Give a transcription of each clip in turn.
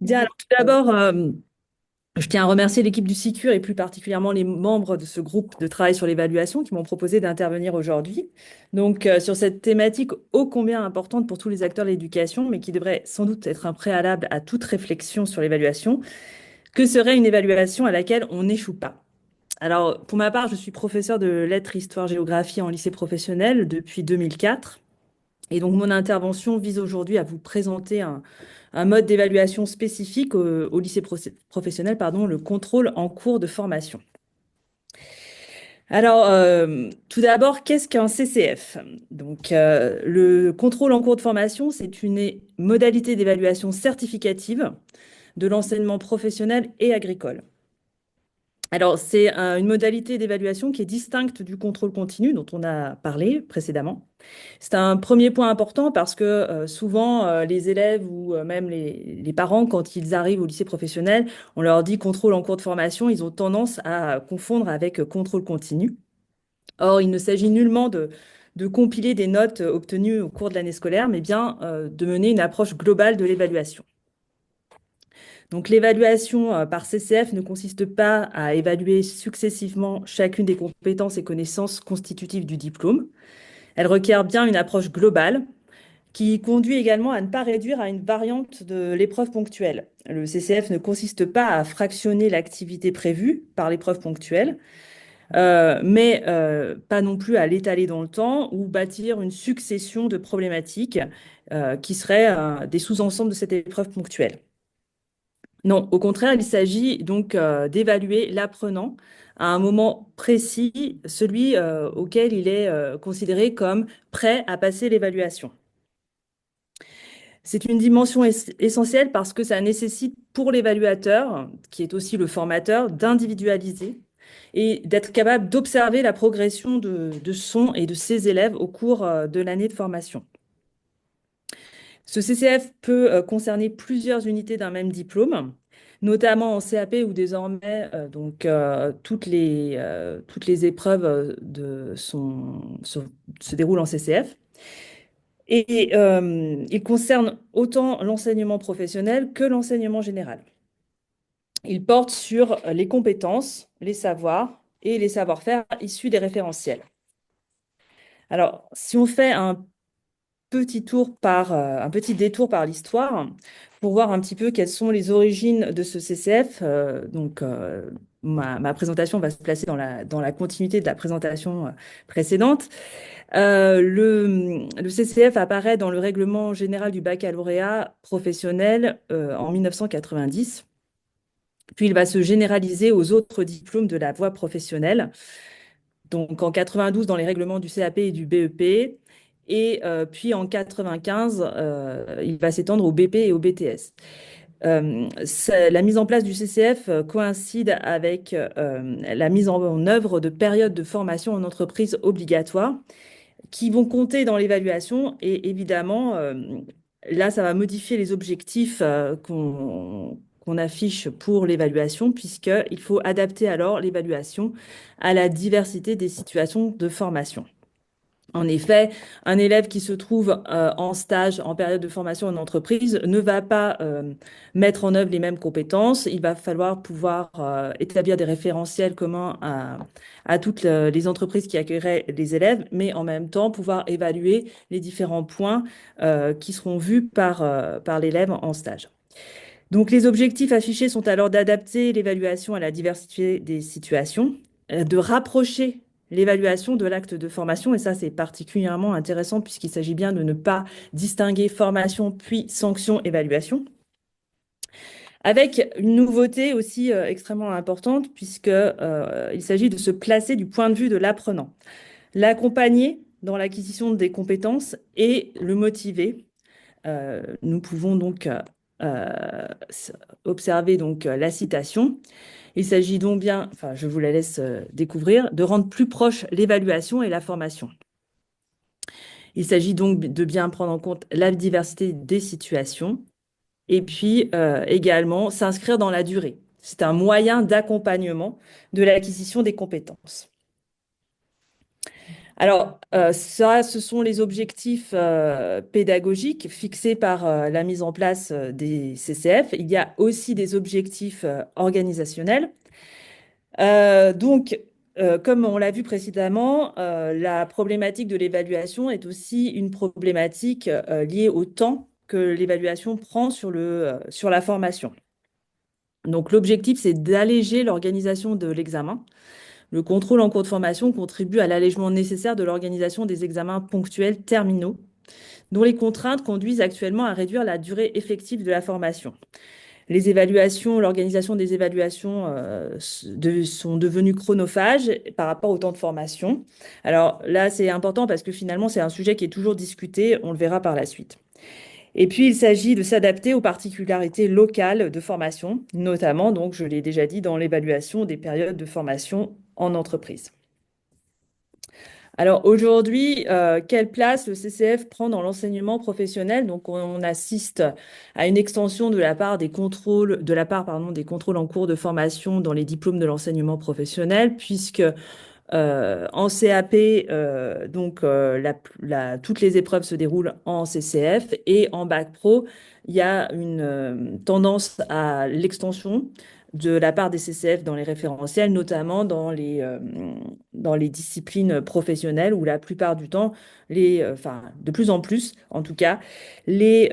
Bien, alors tout d'abord, je tiens à remercier l'équipe du SICUR et plus particulièrement les membres de ce groupe de travail sur l'évaluation qui m'ont proposé d'intervenir aujourd'hui. Donc, sur cette thématique ô combien importante pour tous les acteurs de l'éducation, mais qui devrait sans doute être un préalable à toute réflexion sur l'évaluation. Que serait une évaluation à laquelle on n'échoue pas? Alors, pour ma part, je suis professeur de lettres, histoire, géographie en lycée professionnel depuis 2004. Et donc, mon intervention vise aujourd'hui à vous présenter un mode d'évaluation spécifique au lycée professionnel, pardon, le contrôle en cours de formation. Alors, tout d'abord, qu'est-ce qu'un CCF? Donc, le contrôle en cours de formation, c'est une modalité d'évaluation certificative de l'enseignement professionnel et agricole. Alors, c'est une modalité d'évaluation qui est distincte du contrôle continu dont on a parlé précédemment. C'est un premier point important parce que souvent, les élèves ou même les parents, quand ils arrivent au lycée professionnel, on leur dit contrôle en cours de formation, ils ont tendance à confondre avec contrôle continu. Or, il ne s'agit nullement de compiler des notes obtenues au cours de l'année scolaire, mais bien de mener une approche globale de l'évaluation. Donc, l'évaluation par CCF ne consiste pas à évaluer successivement chacune des compétences et connaissances constitutives du diplôme. Elle requiert bien une approche globale qui conduit également à ne pas réduire à une variante de l'épreuve ponctuelle. Le CCF ne consiste pas à fractionner l'activité prévue par l'épreuve ponctuelle, mais pas non plus à l'étaler dans le temps ou bâtir une succession de problématiques qui seraient des sous-ensembles de cette épreuve ponctuelle. Non, au contraire, il s'agit donc d'évaluer l'apprenant à un moment précis, celui auquel il est considéré comme prêt à passer l'évaluation. C'est une dimension essentielle parce que ça nécessite pour l'évaluateur, qui est aussi le formateur, d'individualiser et d'être capable d'observer la progression de son et de ses élèves au cours de l'année de formation. Ce CCF peut concerner plusieurs unités d'un même diplôme, notamment en CAP où désormais toutes les épreuves se déroulent en CCF. Et il concerne autant l'enseignement professionnel que l'enseignement général. Il porte sur les compétences, les savoirs et les savoir-faire issus des référentiels. Alors, si on fait un petit détour par l'histoire pour voir un petit peu quelles sont les origines de ce CCF. Ma présentation va se placer dans la continuité de la présentation précédente. Le CCF apparaît dans le règlement général du baccalauréat professionnel en 1990. Puis il va se généraliser aux autres diplômes de la voie professionnelle. Donc en 92 dans les règlements du CAP et du BEP. Et puis en 95, il va s'étendre au BP et au BTS. La mise en place du CCF coïncide avec la mise en œuvre de périodes de formation en entreprise obligatoires qui vont compter dans l'évaluation. Et évidemment, là, ça va modifier les objectifs qu'on affiche pour l'évaluation, puisqu'il faut adapter alors l'évaluation à la diversité des situations de formation. En effet, un élève qui se trouve en stage, en période de formation en entreprise, ne va pas mettre en œuvre les mêmes compétences. Il va falloir pouvoir établir des référentiels communs à toutes les entreprises qui accueilleraient les élèves, mais en même temps pouvoir évaluer les différents points qui seront vus par l'élève en stage. Donc, les objectifs affichés sont alors d'adapter l'évaluation à la diversité des situations, de rapprocher l'évaluation de l'acte de formation, et ça, c'est particulièrement intéressant puisqu'il s'agit bien de ne pas distinguer formation puis sanction, évaluation, avec une nouveauté aussi extrêmement importante puisque il s'agit de se placer du point de vue de l'apprenant, l'accompagner dans l'acquisition des compétences et le motiver. Nous pouvons donc observer donc la citation. Il s'agit donc bien, enfin je vous la laisse découvrir, de rendre plus proche l'évaluation et la formation. Il s'agit donc de bien prendre en compte la diversité des situations et puis également s'inscrire dans la durée. C'est un moyen d'accompagnement de l'acquisition des compétences. Alors, ça, ce sont les objectifs pédagogiques fixés par la mise en place des CCF. Il y a aussi des objectifs organisationnels. Comme on l'a vu précédemment, la problématique de l'évaluation est aussi une problématique liée au temps que l'évaluation prend sur la formation. Donc, l'objectif, c'est d'alléger l'organisation de l'examen. Le contrôle en cours de formation contribue à l'allègement nécessaire de l'organisation des examens ponctuels terminaux, dont les contraintes conduisent actuellement à réduire la durée effective de la formation. Les évaluations, l'organisation des évaluations sont devenues chronophages par rapport au temps de formation. Alors là, c'est important parce que finalement, c'est un sujet qui est toujours discuté, on le verra par la suite. Et puis, il s'agit de s'adapter aux particularités locales de formation, notamment, donc, je l'ai déjà dit, dans l'évaluation des périodes de formation en entreprise. Alors aujourd'hui, quelle place le CCF prend dans l'enseignement professionnel? Donc on assiste à une extension de la part des contrôles, des contrôles en cours de formation dans les diplômes de l'enseignement professionnel, puisque en CAP, toutes les épreuves se déroulent en CCF et en bac pro, il y a une tendance à l'extension de la part des CCF dans les référentiels, notamment dans les disciplines professionnelles où la plupart du temps, de plus en plus, en tout cas, les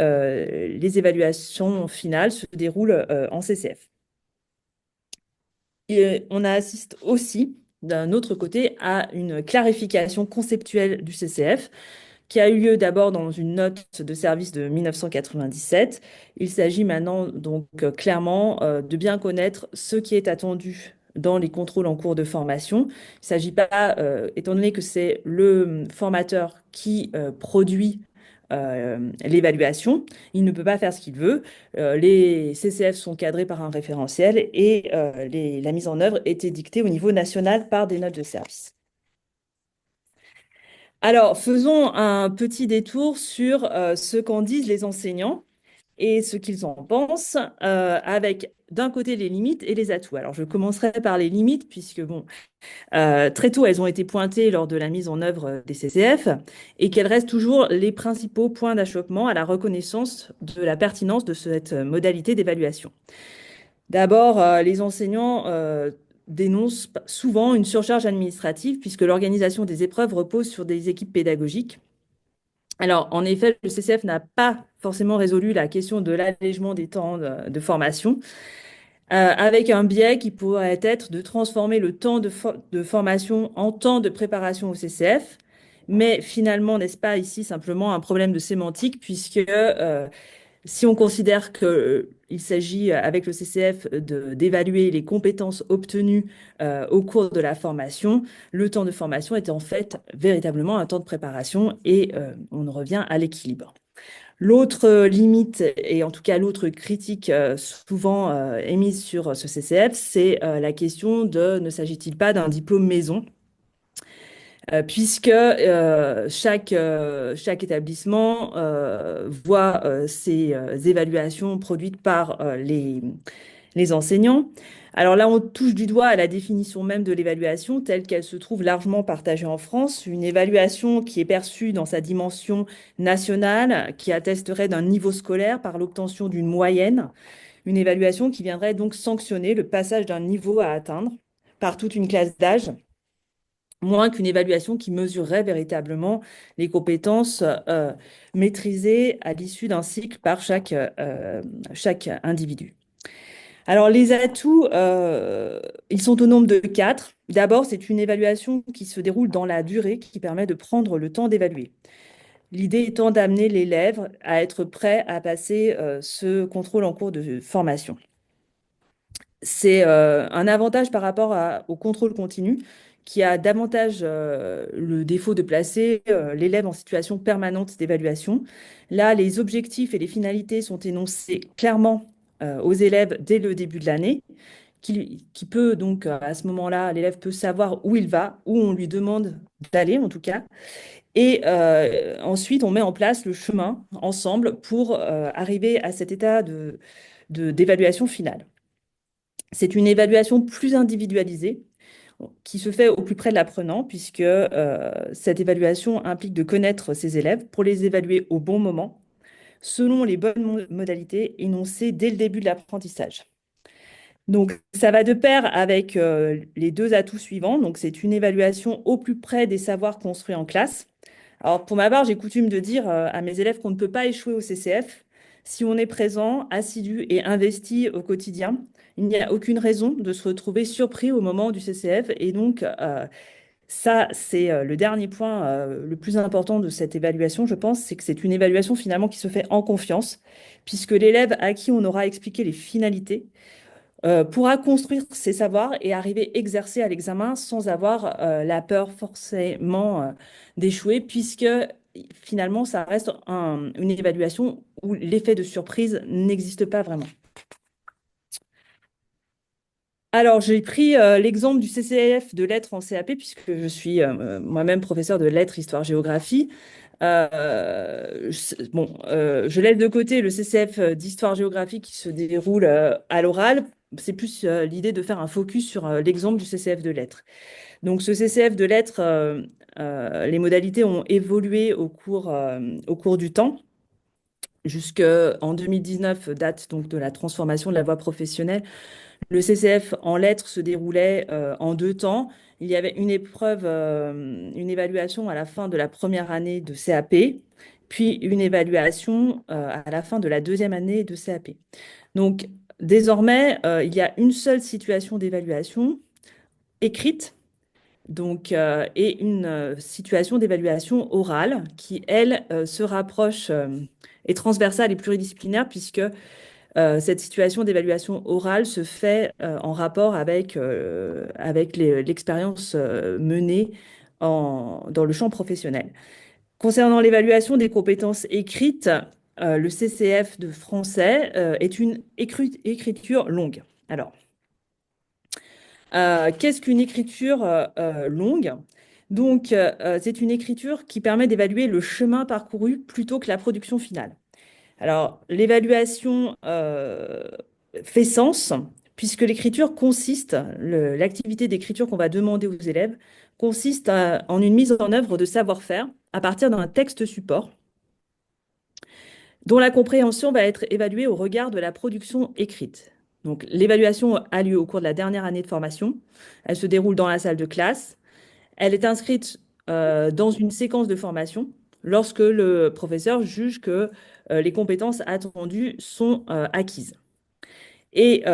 évaluations finales se déroulent en CCF. Et on assiste aussi, d'un autre côté, à une clarification conceptuelle du CCF qui a eu lieu d'abord dans une note de service de 1997. Il s'agit maintenant donc clairement de bien connaître ce qui est attendu dans les contrôles en cours de formation. Il ne s'agit pas, étant donné que c'est le formateur qui produit l'évaluation, il ne peut pas faire ce qu'il veut. Les CCF sont cadrés par un référentiel et la mise en œuvre est édictée au niveau national par des notes de service. Alors, faisons un petit détour sur ce qu'en disent les enseignants et ce qu'ils en pensent, avec d'un côté les limites et les atouts. Alors, je commencerai par les limites, puisque bon, très tôt, elles ont été pointées lors de la mise en œuvre des CCF et qu'elles restent toujours les principaux points d'achoppement à la reconnaissance de la pertinence de cette modalité d'évaluation. D'abord, les enseignants dénoncent souvent une surcharge administrative puisque l'organisation des épreuves repose sur des équipes pédagogiques. Alors, en effet, le CCF n'a pas forcément résolu la question de l'allègement des temps de formation, avec un biais qui pourrait être de transformer le temps de formation en temps de préparation au CCF. Mais finalement, n'est-ce pas ici simplement un problème de sémantique, puisque si on considère qu'il s'agit avec le CCF d'évaluer les compétences obtenues au cours de la formation, le temps de formation est en fait véritablement un temps de préparation et on revient à l'équilibre. L'autre limite, et en tout cas l'autre critique souvent émise sur ce CCF, c'est la question de ne s'agit-il pas d'un diplôme maison? Puisque chaque établissement voit ses évaluations produites par les enseignants. Alors là, on touche du doigt à la définition même de l'évaluation telle qu'elle se trouve largement partagée en France. Une évaluation qui est perçue dans sa dimension nationale, qui attesterait d'un niveau scolaire par l'obtention d'une moyenne. Une évaluation qui viendrait donc sanctionner le passage d'un niveau à atteindre par toute une classe d'âge moins qu'une évaluation qui mesurerait véritablement les compétences maîtrisées à l'issue d'un cycle par chaque individu. Alors, les atouts, ils sont au nombre de 4. D'abord, c'est une évaluation qui se déroule dans la durée, qui permet de prendre le temps d'évaluer. L'idée étant d'amener l'élève à être prêt à passer ce contrôle en cours de formation. C'est un avantage par rapport au contrôle continu qui a davantage le défaut de placer l'élève en situation permanente d'évaluation. Là, les objectifs et les finalités sont énoncés clairement aux élèves dès le début de l'année, qui peut donc, à ce moment-là, l'élève peut savoir où il va, où on lui demande d'aller en tout cas. Et ensuite, on met en place le chemin ensemble pour arriver à cet état d'évaluation finale. C'est une évaluation plus individualisée. qui se fait au plus près de l'apprenant, puisque cette évaluation implique de connaître ses élèves pour les évaluer au bon moment, selon les bonnes modalités énoncées dès le début de l'apprentissage. Donc, ça va de pair avec les deux atouts suivants. Donc, c'est une évaluation au plus près des savoirs construits en classe. Alors, pour ma part, j'ai coutume de dire à mes élèves qu'on ne peut pas échouer au CCF si on est présent, assidu et investi au quotidien. Il n'y a aucune raison de se retrouver surpris au moment du CCF. Et donc, ça, c'est le dernier point le plus important de cette évaluation, je pense, c'est que c'est une évaluation finalement qui se fait en confiance, puisque l'élève à qui on aura expliqué les finalités pourra construire ses savoirs et arriver à exercer à l'examen sans avoir la peur forcément d'échouer, puisque finalement, ça reste une évaluation où l'effet de surprise n'existe pas vraiment. Alors, j'ai pris l'exemple du CCF de lettres en CAP, puisque je suis moi-même professeur de lettres, histoire, géographie. Je laisse de côté le CCF d'histoire-géographie qui se déroule à l'oral. C'est plus l'idée de faire un focus sur l'exemple du CCF de lettres. Donc, ce CCF de lettres, les modalités ont évolué au cours du temps. Jusqu'en 2019, date donc de la transformation de la voie professionnelle. Le CCF en lettres se déroulait en deux temps. Il y avait une épreuve, une évaluation à la fin de la première année de CAP, puis une évaluation à la fin de la deuxième année de CAP. Donc, désormais, il y a une seule situation d'évaluation écrite, donc, et une situation d'évaluation orale qui, elle, se rapproche, est transversale et pluridisciplinaire, puisque cette situation d'évaluation orale se fait en rapport avec l'expérience menée dans le champ professionnel. Concernant l'évaluation des compétences écrites, le CCF de français est une écriture longue. Alors, qu'est-ce qu'une écriture longue? Donc, c'est une écriture qui permet d'évaluer le chemin parcouru plutôt que la production finale. Alors, l'évaluation fait sens puisque l'écriture consiste, l'activité d'écriture qu'on va demander aux élèves consiste en une mise en œuvre de savoir-faire à partir d'un texte support dont la compréhension va être évaluée au regard de la production écrite. Donc, l'évaluation a lieu au cours de la dernière année de formation. Elle se déroule dans la salle de classe. Elle est inscrite dans une séquence de formation lorsque le professeur juge que les compétences attendues sont acquises. Et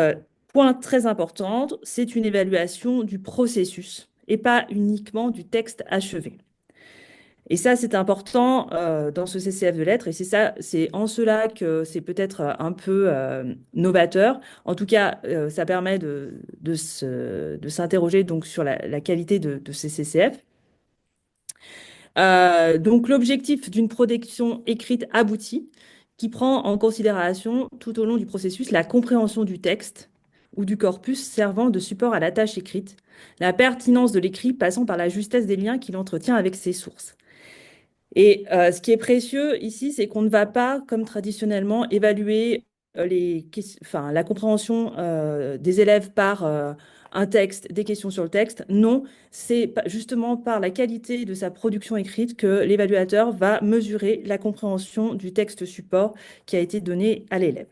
point très important, c'est une évaluation du processus et pas uniquement du texte achevé. Et ça, c'est important dans ce CCF de lettres. Et c'est en cela que c'est peut-être un peu novateur. En tout cas, ça permet de s'interroger donc sur la qualité de ces CCF. Donc, l'objectif d'une production écrite aboutie qui prend en considération tout au long du processus la compréhension du texte ou du corpus servant de support à la tâche écrite, la pertinence de l'écrit passant par la justesse des liens qu'il entretient avec ses sources. Et ce qui est précieux ici, c'est qu'on ne va pas, comme traditionnellement, évaluer la compréhension des élèves par un texte, des questions sur le texte. Non, c'est justement par la qualité de sa production écrite que l'évaluateur va mesurer la compréhension du texte support qui a été donné à l'élève.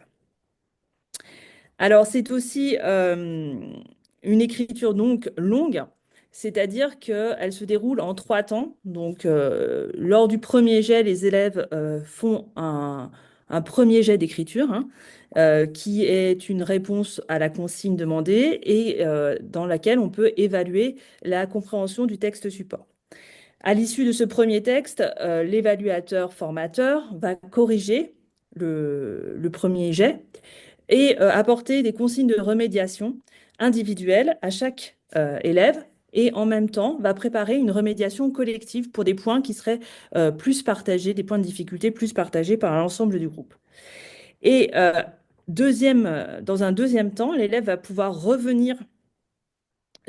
Alors, c'est aussi une écriture donc longue, c'est-à-dire qu'elle se déroule en trois temps. Donc, lors du premier jet, les élèves font un premier jet d'écriture, hein, qui est une réponse à la consigne demandée et dans laquelle on peut évaluer la compréhension du texte support. À l'issue de ce premier texte, l'évaluateur formateur va corriger le premier jet et apporter des consignes de remédiation individuelles à chaque élève et en même temps va préparer une remédiation collective pour des points qui seraient plus partagés, des points de difficulté plus partagés par l'ensemble du groupe. Et dans un deuxième temps, l'élève va pouvoir revenir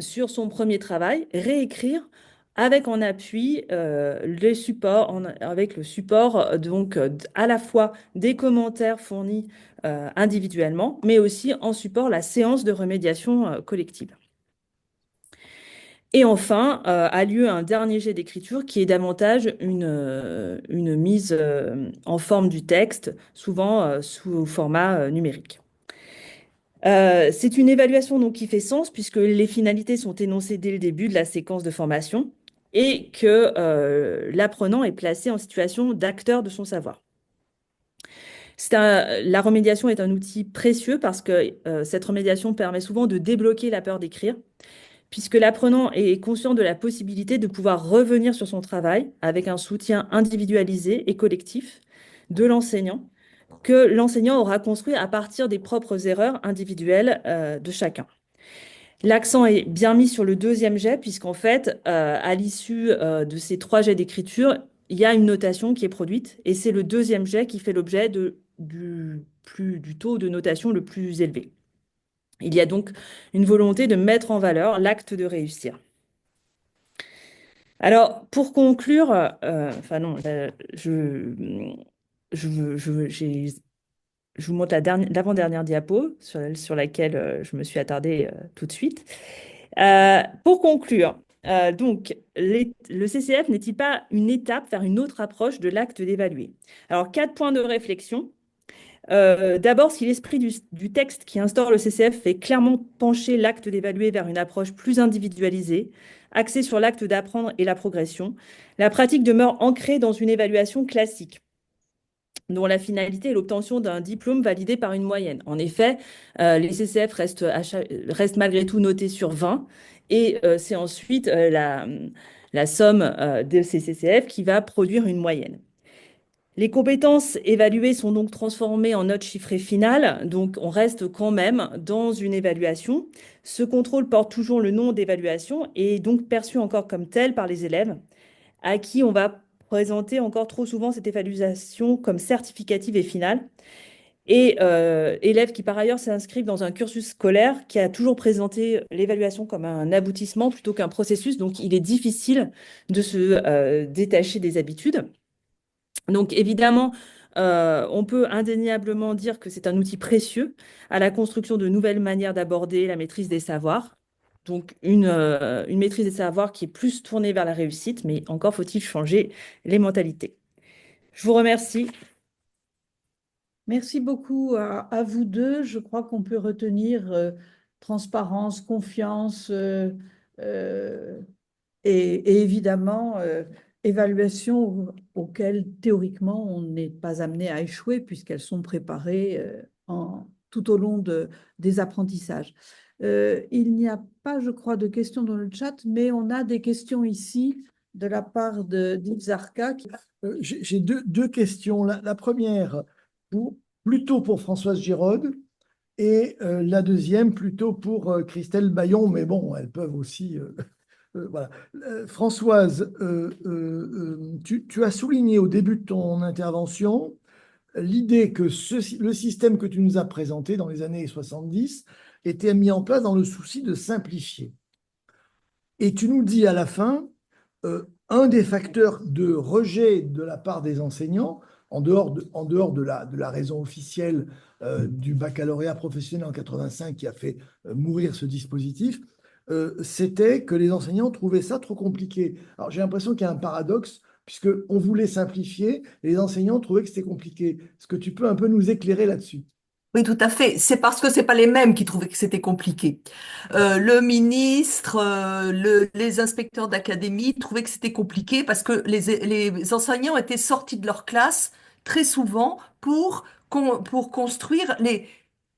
sur son premier travail, réécrire avec en appui les supports, avec le support donc à la fois des commentaires fournis individuellement, mais aussi en support la séance de remédiation collective. Et enfin, a lieu un dernier jet d'écriture qui est davantage une mise en forme du texte, souvent sous format numérique. C'est une évaluation donc qui fait sens puisque les finalités sont énoncées dès le début de la séquence de formation et que l'apprenant est placé en situation d'acteur de son savoir. La remédiation est un outil précieux parce que cette remédiation permet souvent de débloquer la peur d'écrire, puisque l'apprenant est conscient de la possibilité de pouvoir revenir sur son travail avec un soutien individualisé et collectif de l'enseignant, que l'enseignant aura construit à partir des propres erreurs individuelles de chacun. L'accent est bien mis sur le deuxième jet, puisqu'en fait, à l'issue de ces 3 jets d'écriture, il y a une notation qui est produite, et c'est le deuxième jet qui fait l'objet du taux de notation le plus élevé. Il y a donc une volonté de mettre en valeur l'acte de réussir. Alors, pour conclure, enfin non, j'ai je vous montre l'avant-dernière diapo sur laquelle je me suis attardée tout de suite. Pour conclure, donc, le CCF n'est-il pas une étape vers une autre approche de l'acte d'évaluer? Alors, 4 points de réflexion. D'abord, si l'esprit du texte qui instaure le CCF fait clairement pencher l'acte d'évaluer vers une approche plus individualisée, axée sur l'acte d'apprendre et la progression, la pratique demeure ancrée dans une évaluation classique dont la finalité est l'obtention d'un diplôme validé par une moyenne. En effet, les CCF restent malgré tout notés sur 20 et c'est ensuite la somme de ces CCF qui va produire une moyenne. Les compétences évaluées sont donc transformées en notes chiffrées finales, donc on reste quand même dans une évaluation. Ce contrôle porte toujours le nom d'évaluation et est donc perçu encore comme tel par les élèves, à qui on va présenter encore trop souvent cette évaluation comme certificative et finale. Et élèves qui par ailleurs s'inscrivent dans un cursus scolaire qui a toujours présenté l'évaluation comme un aboutissement plutôt qu'un processus, donc il est difficile de se détacher des habitudes. Donc évidemment, on peut indéniablement dire que c'est un outil précieux à la construction de nouvelles manières d'aborder la maîtrise des savoirs. Donc une maîtrise des savoirs qui est plus tournée vers la réussite, mais encore faut-il changer les mentalités. Je vous remercie. Merci beaucoup à vous deux. Je crois qu'on peut retenir transparence, confiance euh, et évidemment évaluation auxquelles théoriquement on n'est pas amené à échouer puisqu'elles sont préparées tout au long des apprentissages. Il n'y a pas, je crois, de questions dans le chat, mais on a des questions ici de la part d'Yves Zarka. J'ai deux questions. La première, plutôt pour Françoise Giraud, et la deuxième, plutôt pour Christelle Bayon, mais bon, elles peuvent aussi. Voilà. Françoise, tu as souligné au début de ton intervention l'idée que le système que tu nous as présenté dans les années 70 était mis en place dans le souci de simplifier. Et tu nous dis à la fin, un des facteurs de rejet de la part des enseignants, en dehors de la raison officielle du baccalauréat professionnel en 85 qui a fait mourir ce dispositif, c'était que les enseignants trouvaient ça trop compliqué. Alors j'ai l'impression qu'il y a un paradoxe, puisqu'on voulait simplifier, et les enseignants trouvaient que c'était compliqué. Est-ce que tu peux un peu nous éclairer là-dessus? Oui, tout à fait. C'est parce que c'est pas les mêmes qui trouvaient que c'était compliqué. Le ministre, les inspecteurs d'académie trouvaient que c'était compliqué parce que les enseignants étaient sortis de leur classe très souvent pour construire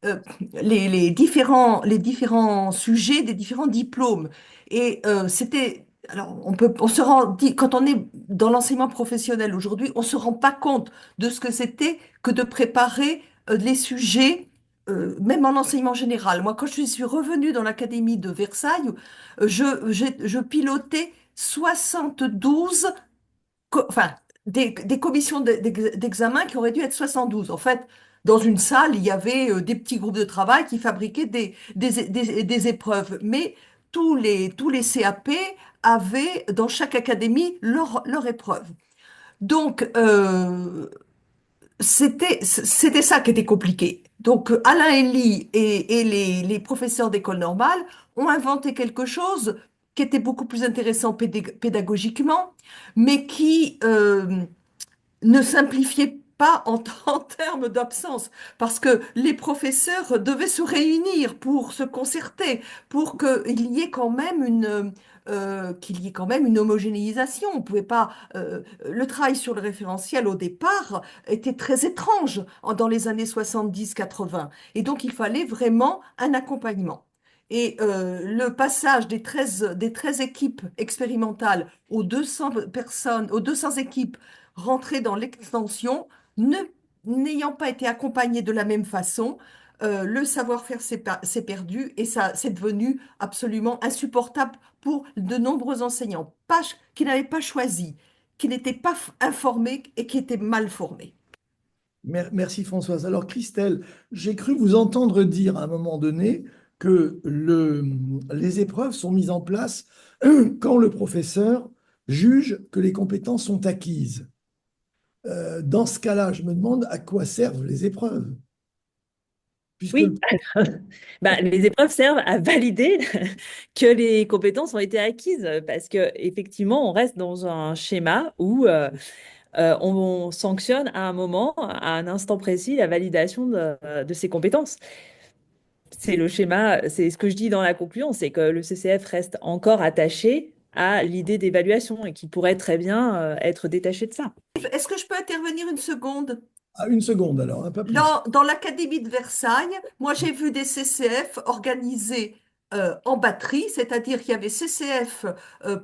euh, les différents sujets des différents diplômes. Et alors on se quand on est dans l'enseignement professionnel aujourd'hui, on se rend pas compte de ce que c'était que de préparer les sujets, même en enseignement général. Moi, quand je suis revenue dans l'académie de Versailles, je pilotais 72 enfin, des commissions d'examen qui auraient dû être 72. En fait, dans une salle, il y avait des petits groupes de travail qui fabriquaient des épreuves. Mais tous les CAP avaient, dans chaque académie, leur épreuve. Donc, c'était ça qui était compliqué. Donc, Alain Elie et les professeurs d'école normale ont inventé quelque chose qui était beaucoup plus intéressant pédagogiquement, mais qui ne simplifiait pas en termes d'absence, parce que les professeurs devaient se réunir pour se concerter, pour qu'il y ait quand même une homogénéisation. On pouvait pas, le travail sur le référentiel au départ était très étrange dans les années 70-80. Et donc, il fallait vraiment un accompagnement. Et le passage des 13 équipes expérimentales aux 200 personnes, aux 200 équipes rentrées dans l'extension, ne, n'ayant pas été accompagnées de la même façon, le savoir-faire s'est perdu et ça, c'est devenu absolument insupportable pour de nombreux enseignants qui n'avaient pas choisi, qui n'étaient pas informés et qui étaient mal formés. Merci Françoise. Alors Christelle, j'ai cru vous entendre dire à un moment donné que les épreuves sont mises en place quand le professeur juge que les compétences sont acquises. Dans ce cas-là, je me demande à quoi servent les épreuves. Puisque Oui, bah, les épreuves servent à valider que les compétences ont été acquises parce que effectivement, on reste dans un schéma où on sanctionne à un moment, à un instant précis, la validation de ces compétences. C'est le schéma, c'est ce que je dis dans la conclusion, c'est que le CCF reste encore attaché à l'idée d'évaluation et qui pourrait très bien être détaché de ça. Est-ce que je peux intervenir une seconde? à une seconde alors, un peu plus. Dans l'Académie de Versailles, moi j'ai vu des CCF organisés en batterie, c'est-à-dire qu'il y avait CCF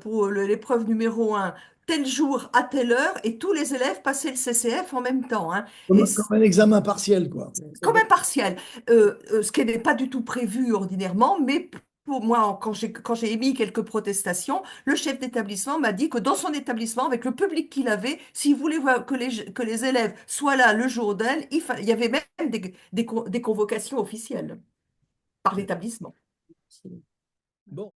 pour l'épreuve numéro 1 tel jour à telle heure et tous les élèves passaient le CCF en même temps, hein. Et Comme un examen partiel, quoi. comme un partiel, ce qui n'est pas du tout prévu ordinairement, mais pour moi, quand j'ai émis quelques protestations, le chef d'établissement m'a dit que dans son établissement, avec le public qu'il avait, s'il voulait voir que les élèves soient là le jour d'elle, il y avait même des convocations officielles par l'établissement. Bon.